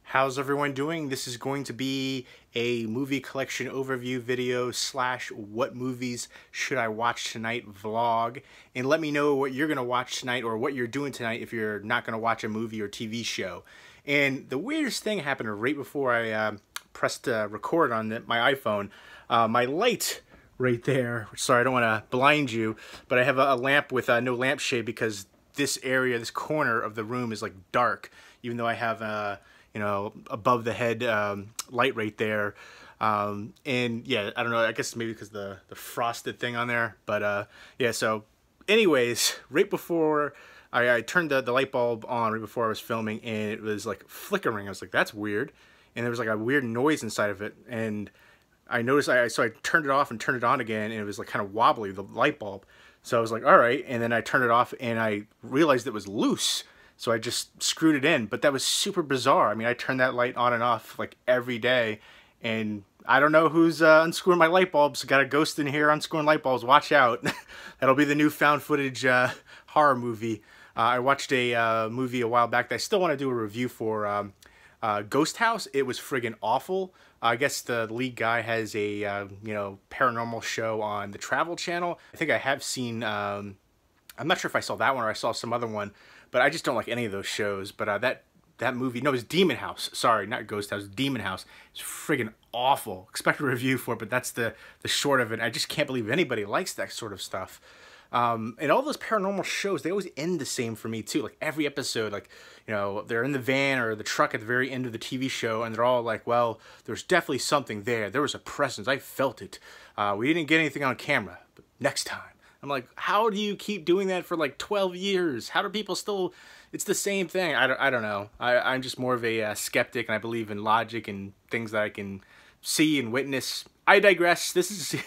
How's everyone doing? This is going to be a movie collection overview video slash what movies should I watch tonight vlog. And let me know what you're going to watch tonight or what you're doing tonight if you're not going to watch a movie or TV show. And the weirdest thing happened right before I pressed record on my iPhone. My light right there, sorry I don't want to blind you, but I have a lamp with no lampshade because this area, this corner of the room is like dark, even though I have you know, above the head light right there. And yeah, I don't know, I guess maybe because the frosted thing on there, but yeah, so anyways, right before I turned the light bulb on right before I was filming, and it was like flickering. I was like, that's weird. And there was like a weird noise inside of it, and I noticed, so I turned it off and turned it on again, and it was like kind of wobbly, the light bulb. So I was like, all right, and then I turned it off and I realized it was loose. So I just screwed it in, but that was super bizarre. I mean, I turn that light on and off like every day, and I don't know who's unscrewing my light bulbs. Got a ghost in here unscrewing light bulbs. Watch out. That'll be the new found footage horror movie. I watched a movie a while back that I still want to do a review for, Ghost House. It was friggin' awful. I guess the lead guy has a, you know, paranormal show on the Travel Channel. I think I have seen, I'm not sure if I saw that one or I saw some other one, but I just don't like any of those shows. But that movie, no, it was Demon House. Sorry, not Ghost House, Demon House. It's friggin' awful. Expect a review for it, but that's the short of it. I just can't believe anybody likes that sort of stuff. And all those paranormal shows, they always end the same for me too. Like every episode, like, you know, they're in the van or the truck at the very end of the TV show, and they're all like, well, there's definitely something there. There was a presence. I felt it. We didn't get anything on camera, but next time. I'm like, how do you keep doing that for like 12 years? How do people still, it's the same thing. I don't know. I'm just more of a skeptic, and I believe in logic and things that I can see and witness. I digress. This is,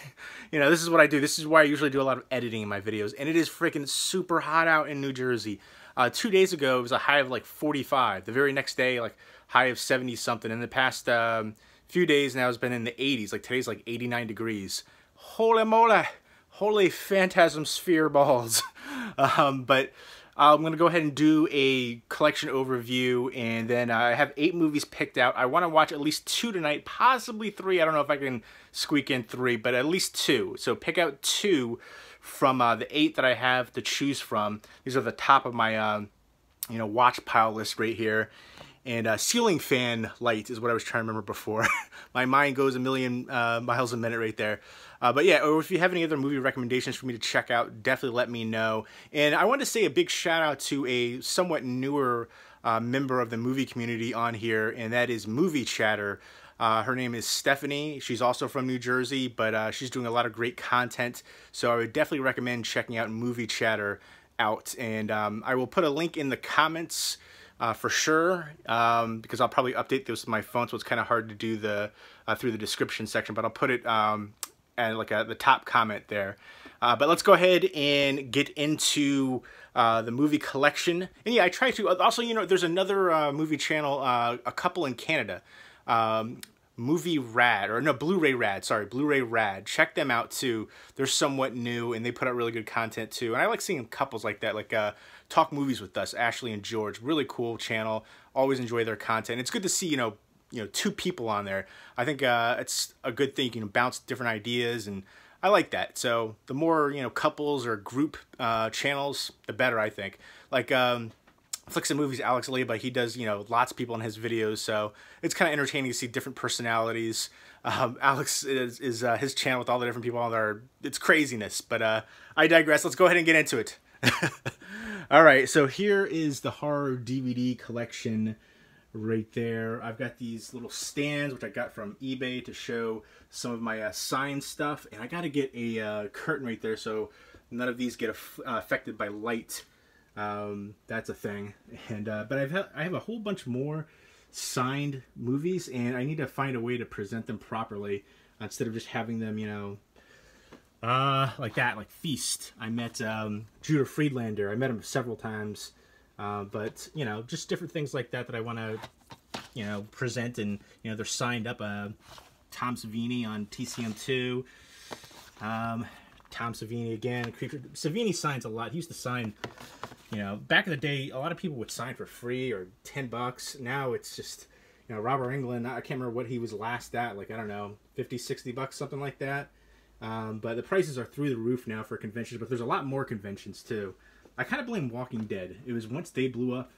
you know, this is what I do. This is why I usually do a lot of editing in my videos. And it is freaking super hot out in New Jersey. 2 days ago, it was a high of like 45. The very next day, like high of 70 something. In the past few days now, it's been in the 80s. Like today's like 89 degrees. Holy moly. Holy phantasm sphere balls. But I'm going to go ahead and do a collection overview, and then I have 8 movies picked out. I want to watch at least 2 tonight, possibly 3. I don't know if I can squeak in 3, but at least 2. So pick out 2 from the 8 that I have to choose from. These are the top of my you know, watch pile list right here. And ceiling fan light is what I was trying to remember before. My mind goes a million miles a minute right there. But yeah, or if you have any other movie recommendations for me to check out, definitely let me know. And I want to say a big shout out to a somewhat newer member of the movie community on here, and that is Movie Chatter. Her name is Stephanie. She's also from New Jersey, but she's doing a lot of great content. So I would definitely recommend checking out Movie Chatter out. And I will put a link in the comments for sure, because I'll probably update this with my phone, so it's kind of hard to do the through the description section, but I'll put it at like the top comment there. But let's go ahead and get into the movie collection. And yeah, I try to also, you know, there's another movie channel, a couple in Canada, Movie Rad, or no, Blu-Ray Rad, sorry, Blu-Ray Rad. Check them out too. They're somewhat new, and they put out really good content too. And I like seeing couples like that, like Talk Movies With Us, Ashley and George. Really cool channel. Always enjoy their content. It's good to see, you know, 2 people on there. I think it's a good thing. You can bounce different ideas, and I like that. So the more, you know, couples or group channels, the better, I think. Like Flicks and Movies, Alex Leba, he does, you know, lots of people in his videos, so it's kind of entertaining to see different personalities. Alex is his channel with all the different people on there. It's craziness, but I digress. Let's go ahead and get into it. All right, so here is the horror DVD collection right there. I've got these little stands, which I got from eBay to show some of my signed stuff, and I got to get a curtain right there so none of these get affected by light. That's a thing. And but I have a whole bunch more signed movies, and I need to find a way to present them properly instead of just having them, you know, like that, like Feast. I met Judah Friedlander. I met him several times, but you know, just different things like that that I want to, you know, present. And you know, they're signed up. Tom Savini on TCM2. Tom Savini again. Savini signs a lot. He used to sign, you know, back in the day, a lot of people would sign for free or $10. Now it's just, You know, Robert Englund, I can't remember what he was last at, like, I don't know, 50, 60 bucks, something like that. But the prices are through the roof now for conventions, but there's a lot more conventions too. I kind of blame Walking Dead. It was once they blew up,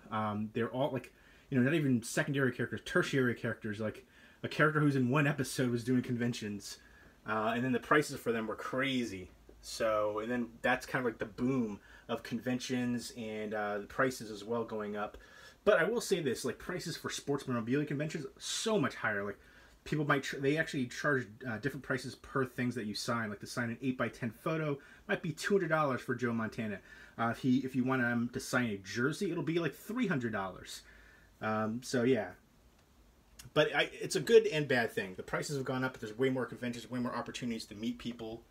they're all like, you know, not even secondary characters, tertiary characters. Like a character who's in one episode was doing conventions, and then the prices for them were crazy. So, and then that's kind of like the boom of conventions and the prices as well going up. But I will say this, like prices for sports memorabilia conventions, so much higher. Like people might, they actually charge different prices per things that you sign. Like to sign an 8x10 photo might be $200 for Joe Montana. If you want him to sign a jersey, it'll be like $300. So yeah. But it's a good and bad thing. The prices have gone up, but there's way more conventions, way more opportunities to meet people.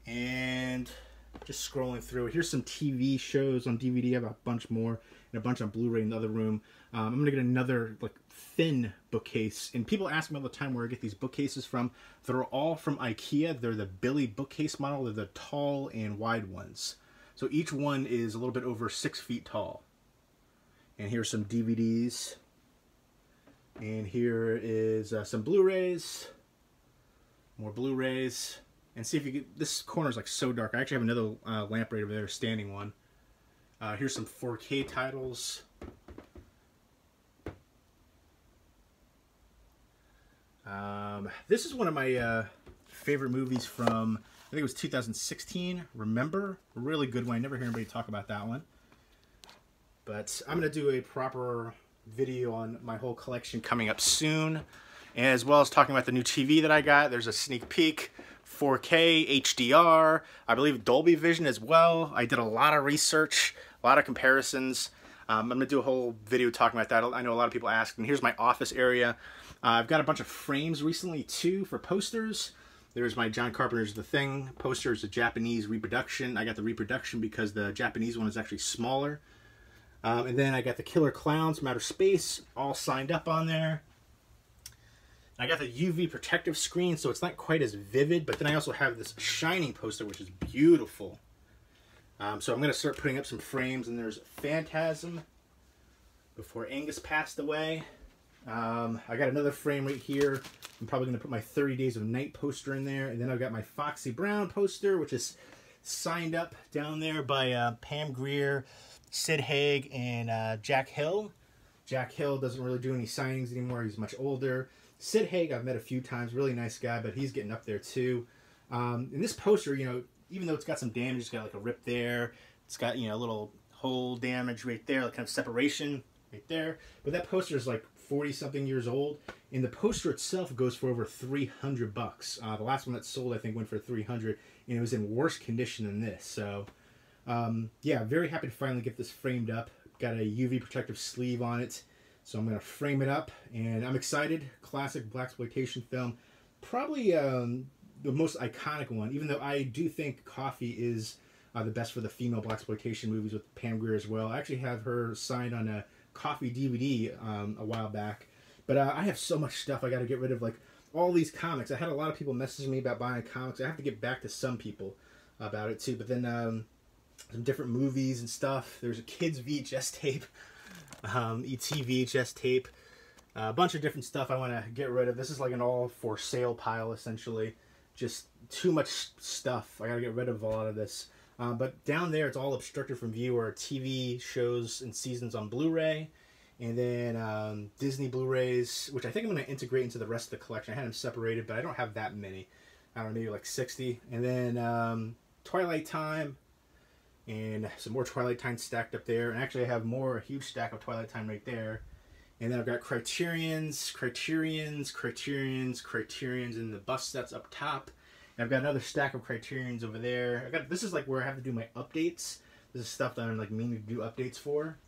And just scrolling through, here's some TV shows on DVD. I have a bunch more and a bunch on Blu-ray in the other room. I'm gonna get another like thin bookcase, and people ask me all the time where I get these bookcases from. They're all from IKEA. They're the Billy bookcase model. They're the tall and wide ones. So each one is a little bit over 6 feet tall. And here's some DVDs. And here is some Blu-rays. More Blu-rays. And see if you get, this corner is like so dark. I actually have another lamp right over there, a standing one. Here's some 4K titles. This is one of my favorite movies from, I think it was 2016, Remember? A really good one. I never hear anybody talk about that one. But I'm going to do a proper video on my whole collection coming up soon. As well as talking about the new TV that I got. There's a sneak peek. 4K, HDR, I believe Dolby Vision as well. I did a lot of research, a lot of comparisons. I'm going to do a whole video talking about that. I know a lot of people ask. And here's my office area. I've got a bunch of frames recently too for posters. There's my John Carpenter's The Thing poster. It's a Japanese reproduction. I got the reproduction because the Japanese one is actually smaller. And then I got the Killer Clowns from Outer Space all signed up on there. I got the UV protective screen, so it's not quite as vivid, but then I also have this Shining poster, which is beautiful. So I'm going to start putting up some frames, and there's Phantasm, Before Angus Passed Away. I got another frame right here. I'm probably going to put my 30 Days of Night poster in there, and then I've got my Foxy Brown poster, which is signed up down there by Pam Grier, Sid Haig, and Jack Hill. Jack Hill doesn't really do any signings anymore. He's much older. Sid Haig I've met a few times, really nice guy, but he's getting up there too. And this poster, you know, even though it's got some damage, it's got like a rip there, it's got, you know, a little hole damage right there, like kind of separation right there. But that poster is like 40-something years old, and the poster itself goes for over 300 bucks. The last one that sold, I think, went for 300, and it was in worse condition than this. So, yeah, very happy to finally get this framed up. Got a UV protective sleeve on it. So I'm going to frame it up, and I'm excited. Classic blaxploitation film. Probably the most iconic one, even though I do think Coffee is the best for the female blaxploitation movies with Pam Grier as well. I actually have her signed on a Coffee DVD a while back. But I have so much stuff I got to get rid of, like all these comics. I had a lot of people messaging me about buying comics. I have to get back to some people about it too. But then some different movies and stuff. There's a kids VHS tape. ET VHS tape, a bunch of different stuff I want to get rid of. This is like an all for sale pile essentially, just too much stuff. I gotta get rid of a lot of this, but down there it's all obstructed from view, or TV shows and seasons on Blu-ray, and then Disney Blu-rays, which I think I'm going to integrate into the rest of the collection. I had them separated, but I don't have that many. I don't know, maybe like 60. And then Twilight Time, and some more Twilight Time stacked up there. And actually I have more, a huge stack of Twilight Time right there. And then I've got Criterions, and the bust sets up top. And I've got another stack of Criterions over there. This is like where I have to do my updates. This is stuff that I'm like meaning to do updates for.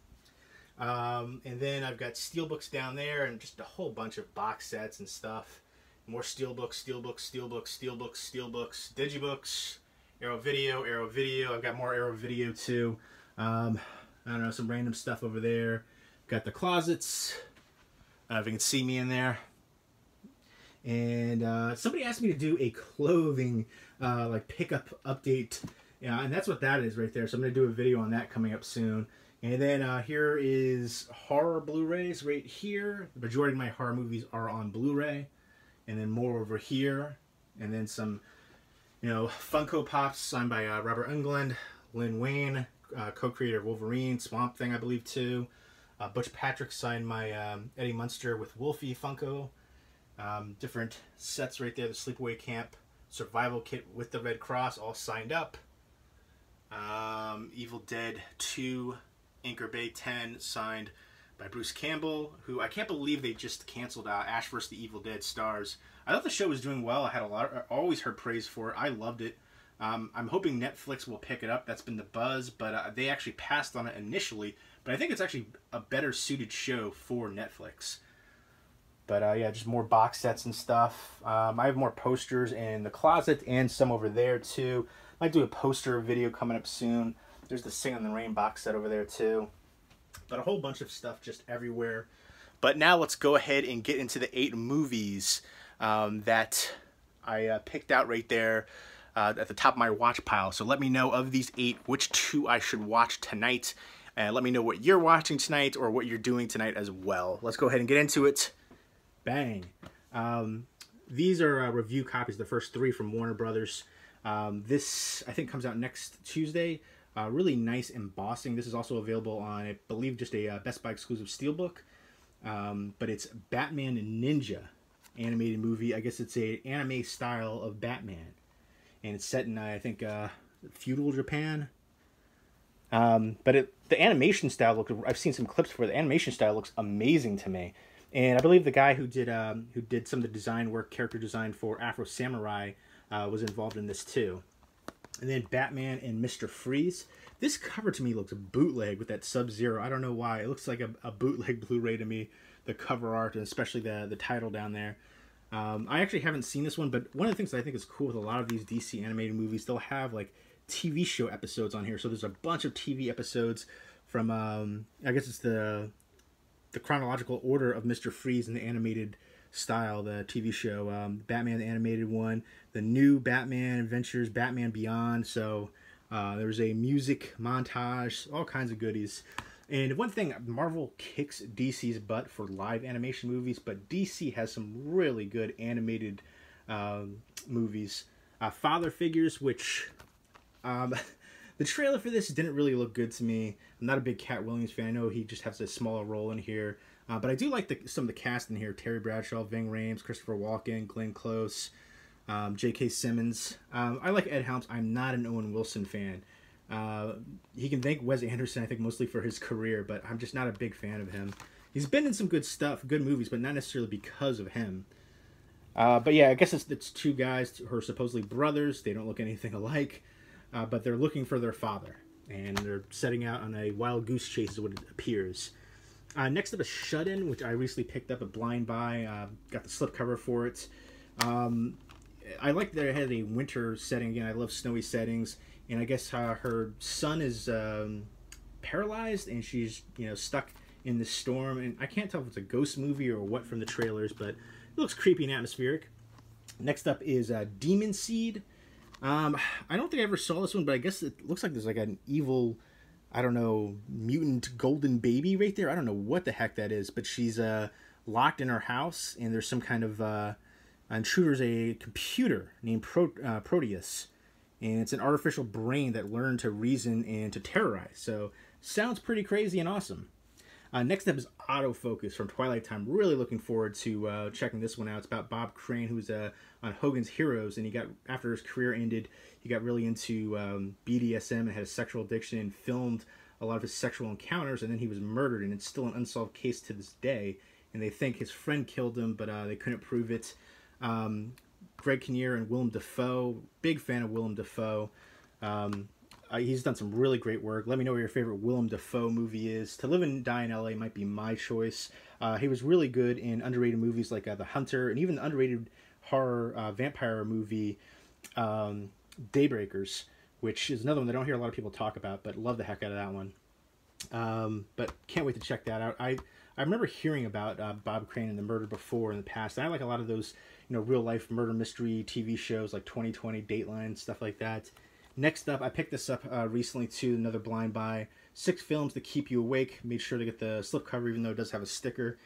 And then I've got Steelbooks down there, and just a whole bunch of box sets and stuff. More Steelbooks, Digibooks, Arrow Video. I've got more Arrow Video too. I don't know, some random stuff over there. Got the closets. I don't know if you can see me in there. And somebody asked me to do a clothing like pickup update. Yeah, and that's what that is right there. So I'm going to do a video on that coming up soon. And then here is horror Blu-rays right here. The majority of my horror movies are on Blu-ray. And then more over here. And then some, you know, Funko Pops signed by Robert Englund, Lynn Wayne, co-creator of Wolverine, Swamp Thing, I believe, too. Butch Patrick signed my Eddie Munster with Wolfie Funko. Different sets right there. The Sleepaway Camp Survival Kit with the Red Cross, all signed up. Evil Dead 2, Anchor Bay 10, signed by Bruce Campbell, who I can't believe they just canceled Ash vs. the Evil Dead stars. I thought the show was doing well. I had always heard praise for it. I loved it. I'm hoping Netflix will pick it up. That's been the buzz, but they actually passed on it initially. But I think it's actually a better suited show for Netflix. But yeah, just more box sets and stuff. I have more posters in the closet and some over there too. I might do a poster video coming up soon. There's the Sing in the Rain box set over there too. But a whole bunch of stuff just everywhere. But now let's go ahead and get into the 8 movies that I picked out right there at the top of my watch pile. So let me know, of these 8, which 2 I should watch tonight. And let me know what you're watching tonight or what you're doing tonight as well. Let's go ahead and get into it. Bang. These are review copies, the first 3 from Warner Brothers. This, I think, comes out next Tuesday. Really nice embossing. This is also available on, I believe, just a Best Buy exclusive steelbook. But it's Batman Ninja animated movie. I guess it's a anime style of Batman. And it's set in, I think, feudal Japan. But the animation style looks, I've seen some clips for it. The animation style looks amazing to me. And I believe the guy who did some of the design work, character design for Afro Samurai, was involved in this too. And then Batman and Mr. Freeze. This cover to me looks bootleg with that Sub-Zero. I don't know why. It looks like a bootleg Blu-ray to me, the cover art, and especially the title down there. I actually haven't seen this one, but one of the things that I think is cool with a lot of these DC animated movies, they'll have like TV show episodes on here. So there's a bunch of TV episodes from, I guess it's the chronological order of Mr. Freeze in the animated style, the TV show. Batman the animated one, the new Batman Adventures, Batman Beyond. So there's a music montage, all kinds of goodies. And one thing, Marvel kicks DC's butt for live animation movies, but DC has some really good animated movies. Father Figures, which the trailer for this didn't really look good to me. I'm not a big Cat Williams fan. I know he just has a smaller role in here. But I do like some of the cast in here. Terry Bradshaw, Ving Rhames, Christopher Walken, Glenn Close, J.K. Simmons. I like Ed Helms. I'm not an Owen Wilson fan. He can thank Wes Anderson, I think, mostly for his career, but I'm just not a big fan of him. He's been in some good stuff, good movies, but not necessarily because of him. But yeah, I guess it's 2 guys who are supposedly brothers. They don't look anything alike, but they're looking for their father, and they're setting out on a wild goose chase is what it appears. Next up is Shut-In, which I recently picked up at Blind Buy. Got the slipcover for it. I like that it had a winter setting. Again, I love snowy settings. And I guess her son is paralyzed, and she's, stuck in the storm. And I can't tell if it's a ghost movie or what from the trailers, but it looks creepy and atmospheric. Next up is Demon Seed. I don't think I ever saw this one, but I guess it looks like there's like an evil, I don't know, mutant golden baby right there. I don't know what the heck that is, but she's locked in her house, and there's some kind of intruder's a computer named Proteus. And it's an artificial brain that learned to reason and to terrorize. So, sounds pretty crazy and awesome. Next up is Autofocus from Twilight Time. Really looking forward to checking this one out. It's about Bob Crane, who's on Hogan's Heroes. And after his career ended, he got really into BDSM and had a sexual addiction and filmed a lot of his sexual encounters. And then he was murdered, and it's still an unsolved case to this day. And they think his friend killed him, but they couldn't prove it. Greg Kinnear and Willem Dafoe. Big fan of Willem Dafoe. He's done some really great work. Let me know what your favorite Willem Dafoe movie is. To Live and Die in LA might be my choice. He was really good in underrated movies like The Hunter, and even the underrated horror vampire movie Daybreakers, which is another one that I don't hear a lot of people talk about, but love the heck out of that one. But can't wait to check that out. I remember hearing about Bob Crane and the murder before in the past. I like a lot of those, real life murder mystery TV shows like 2020, Dateline, stuff like that. Next up, I picked this up recently too, another Blind Buy, 6 films to keep you awake. Made sure to get the slipcover, even though it does have a sticker.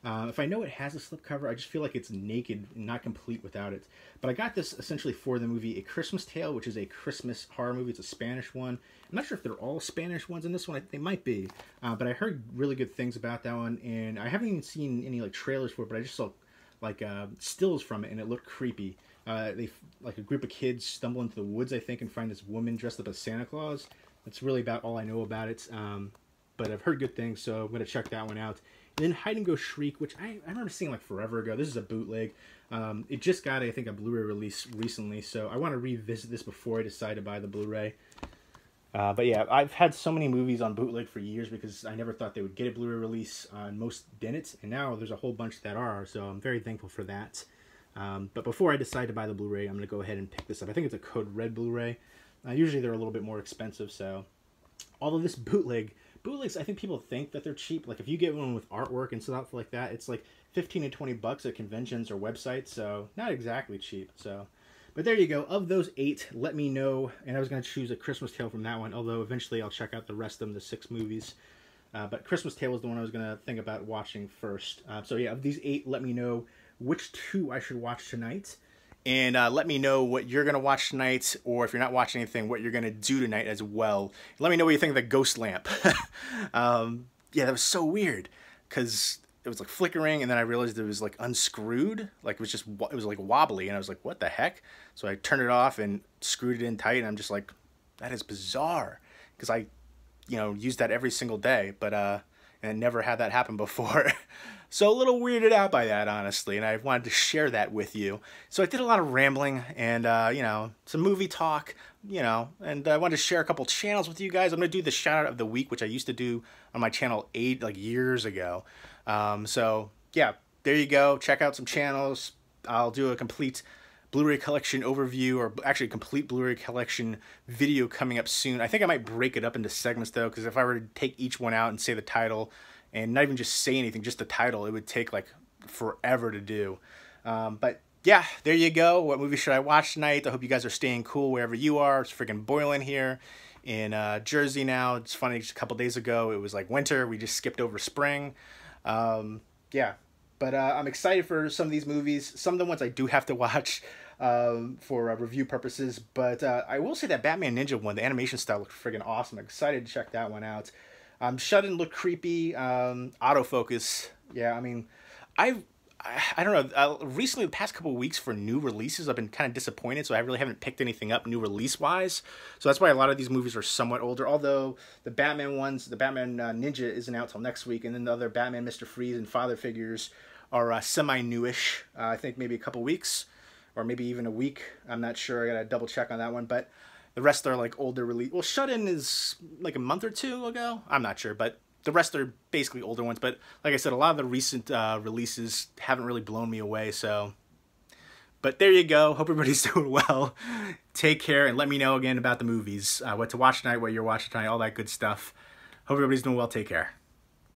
If I know it has a slipcover, I just feel like it's naked and not complete without it. But I got this essentially for the movie A Christmas Tale, which is a Christmas horror movie. It's a Spanish one. I'm not sure if they're all Spanish ones in this one. They might be. But I heard really good things about that one. And I haven't even seen any like trailers for it, but I just saw like stills from it, and it looked creepy. They like a group of kids stumble into the woods, I think, and find this woman dressed up as Santa Claus. That's really about all I know about it. But I've heard good things, so I'm going to check that one out. And then Hide and Go Shriek, which I remember seeing like forever ago. This is a bootleg. It just got, I think, a Blu-ray release recently, so I want to revisit this before I decide to buy the Blu-ray. But yeah, I've had so many movies on bootleg for years because I never thought they would get a Blu-ray release, and most didn't. And now there's a whole bunch that are, so I'm very thankful for that. But before I decide to buy the Blu-ray, I'm going to go ahead and pick this up. I think it's a Code Red Blu-ray. Usually they're a little bit more expensive, so... Although this bootlegs, I think people think that they're cheap. Like, if you get one with artwork and stuff like that, it's like 15 to 20 bucks at conventions or websites, so not exactly cheap. So, but there you go. Of those 8, let me know. And I was going to choose A Christmas Tale from that one, although eventually I'll check out the rest of them, the 6 movies. But Christmas Tale was the one I was going to think about watching first. So yeah, of these 8, let me know which 2 I should watch tonight. And let me know what you're going to watch tonight, or if you're not watching anything, what you're going to do tonight as well. Let me know what you think of the ghost lamp. Yeah, that was so weird, because it was like flickering, and then I realized it was like unscrewed. Like it was like wobbly, and I was like, what the heck? So I turned it off and screwed it in tight, and I'm just like, that is bizarre, because I, use that every single day, but and I never had that happen before. So a little weirded out by that, honestly, and I wanted to share that with you. So I did a lot of rambling and, some movie talk, and I wanted to share a couple channels with you guys. I'm going to do the shout out of the week, which I used to do on my channel years ago. So yeah, there you go. Check out some channels. I'll do a complete Blu-ray collection overview, or actually a complete Blu-ray collection video coming up soon. I think I might break it up into segments though, because if I were to take each one out and say the title, and not even just say anything, just the title, it would take like forever to do. But yeah, there you go. What movie should I watch tonight? I hope you guys are staying cool wherever you are. It's freaking boiling here in Jersey now. It's funny, just a couple days ago, it was like winter. We just skipped over spring. Yeah, but I'm excited for some of these movies. Some of the ones I do have to watch for review purposes. But I will say that Batman Ninja one, the animation style looked friggin' awesome. I'm excited to check that one out. Shut-In looked creepy. Autofocus, yeah, I mean, I don't know. Recently, the past couple of weeks for new releases, I've been kind of disappointed, so I really haven't picked anything up new release-wise. So that's why a lot of these movies are somewhat older, although the Batman ones, the Batman Ninja isn't out till next week, and then the other Batman, Mr. Freeze, and Father Figures are semi-newish. I think maybe a couple weeks, or maybe even a week. I'm not sure. I got to double-check on that one, but... The rest are like older release. Well, Shut-In is like a month or 2 ago. I'm not sure, but the rest are basically older ones. But like I said, a lot of the recent releases haven't really blown me away. So, but there you go. Hope everybody's doing well. Take care, and let me know again about the movies, what to watch tonight, what you're watching tonight, all that good stuff. Hope everybody's doing well. Take care.